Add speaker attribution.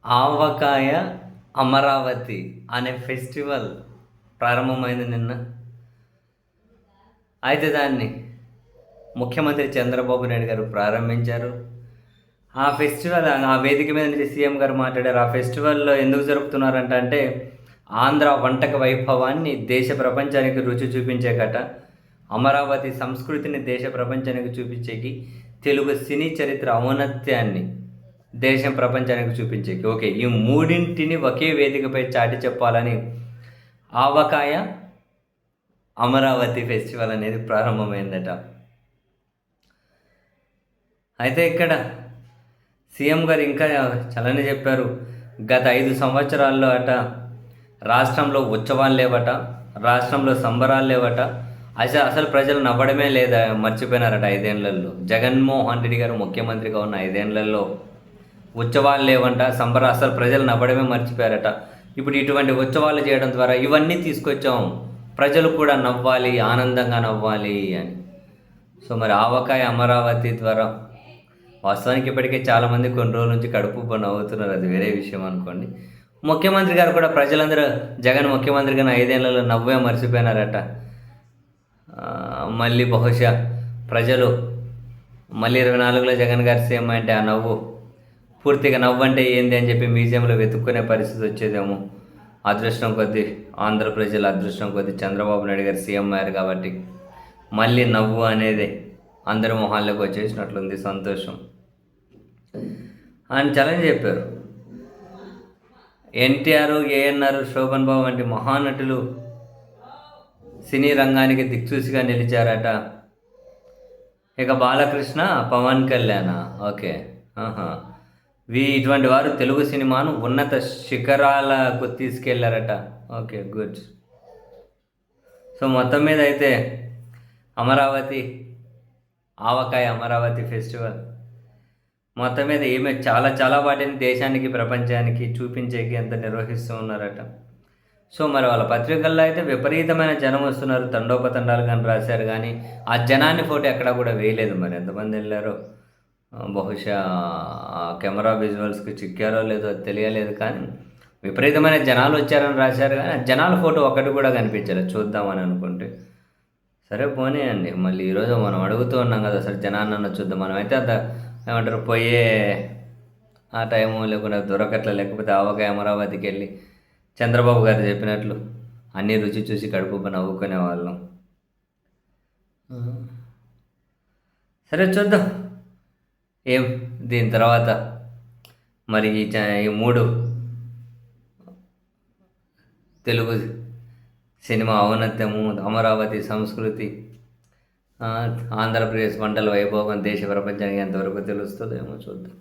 Speaker 1: ఆవకాయ అమరావతి అనే ఫెస్టివల్ ప్రారంభమైంది నిన్న. అయితే దాన్ని ముఖ్యమంత్రి చంద్రబాబు నాయుడు గారు ప్రారంభించారు. ఆ ఫెస్టివల్ ఆ వేదిక మీద నుంచి సీఎం గారు మాట్లాడారు. ఆ ఫెస్టివల్‌లో ఎందుకు జరుపుతున్నారంటే ఆంధ్ర వంటక వైభవాన్ని దేశ ప్రపంచానికి రుచి చూపించేకట. అమరావతి సంస్కృతిని దేశ ప్రపంచానికి చూపించేకి, తెలుగు సినీ చరిత్ర ఔన్నత్యాన్ని దేశం ప్రపంచానికి చూపించేకి. ఓకే. ఈ మూడింటిని ఒకే వేదికపై చాటి చెప్పాలని ఆవకాయ అమరావతి ఫెస్టివల్ అనేది ప్రారంభమైందట. అయితే ఇక్కడ సీఎం గారు ఇంకా చాలానే చెప్పారు. గత 5 సంవత్సరాల్లో రాష్ట్రంలో ఉత్సవాలు లేవట, రాష్ట్రంలో సంబరాలు లేవట, అసలు ప్రజలు నవ్వడమే లేదా మర్చిపోయినారట 5 ఏళ్లలో. జగన్మోహన్ రెడ్డి గారు ముఖ్యమంత్రిగా ఉన్న 5 ఏళ్లలో ఉత్సవాలు లేవంట, అసలు ప్రజలు నవ్వడమే మర్చిపోయారట. ఇప్పుడు ఇటువంటి ఉత్సవాలు చేయడం ద్వారా ఇవన్నీ తీసుకొచ్చాం, ప్రజలు కూడా నవ్వాలి, ఆనందంగా నవ్వాలి అని. సో మరి ఆవకాయ అమరావతి ద్వారా వాస్తవానికి ఇప్పటికే చాలామంది కొన్ని రోజుల నుంచి కడుపు నవ్వుతున్నారు, అది వేరే విషయం అనుకోండి. ముఖ్యమంత్రి గారు కూడా ప్రజలందరూ జగన్ ముఖ్యమంత్రిగా 5 ఏళ్లలో నవ్వే మర్చిపోయినారట. మళ్ళీ బహుశా ప్రజలు మళ్ళీ 24లో జగన్ గారు సీఎం అంటే ఆ నవ్వు పూర్తిగా నవ్వు అంటే ఏంది అని చెప్పి మ్యూజియంలో వెతుక్కునే పరిస్థితి వచ్చేదేమో. అదృష్టం కొద్దీ ఆంధ్ర ప్రజల అదృష్టం కొద్దీ చంద్రబాబు నాయుడు గారు సీఎం అయ్యారు కాబట్టి మళ్ళీ నవ్వు అనేది అందరి మొహాల్లోకి వచ్చేసినట్లుంది. సంతోషం అని ఛాలెంజ్ చెప్పారు. ఎన్టీఆర్, ఏఎన్ఆర్, శోభన్ బాబు వంటి మహానటులు సినీ రంగానికి దిక్సూచిగా నిలిచారట. ఇక బాలకృష్ణ, పవన్ కళ్యాణ్, ఓకే, ఇటువంటి వారు తెలుగు సినిమాను ఉన్నత శిఖరాలకు తీసుకెళ్లారట. Okay, good. సో మొత్తం మీద అయితే అమరావతి ఆవకాయ అమరావతి ఫెస్టివల్ మొత్తం మీద చాలా వాటిని దేశానికి ప్రపంచానికి చూపించేకి ఎంత నిర్వహిస్తూ ఉన్నారట. సో మరి వాళ్ళ పత్రికల్లో అయితే విపరీతమైన జనం వస్తున్నారు, తండోపతండాలు కానీ రాశారు, కానీ ఆ జనాన్ని ఫోటో ఎక్కడా కూడా వేయలేదు. మరి ఎంతమంది వెళ్ళారో బహుశా కెమెరా విజువల్స్కి చిక్కారో లేదో తెలియలేదు, కానీ విపరీతమైన జనాలు వచ్చారని రాశారు, కానీ ఆ జనాల ఫోటో ఒకటి కూడా కనిపించలేదు చూద్దామని అనుకుంటే. సరే పోనీయండి, మళ్ళీ ఈరోజు మనం అడుగుతూ ఉన్నాం కదా అసలు జనాన్ని చూద్దాం. మనమైతే అంత ఏమంటారు పోయే ఆ టైము లేకుండా దొరకట్ల, లేకపోతే ఆవకాయ అమరావతికి వెళ్ళి చంద్రబాబు గారు చెప్పినట్లు అన్నీ రుచి చూసి కడుపు నవ్వుకునే వాళ్ళం. సరే చూద్దాం ఏం దీని తర్వాత. మరి ఈ 3 తెలుగు సినిమా ఔన్నత్యము, అమరావతి సంస్కృతి, ఆంధ్రప్రదేశ్ వంటల వైభోగం దేశ ప్రపంచానికి ఎంతవరకు తెలుస్తుందో ఏమో చూద్దాం.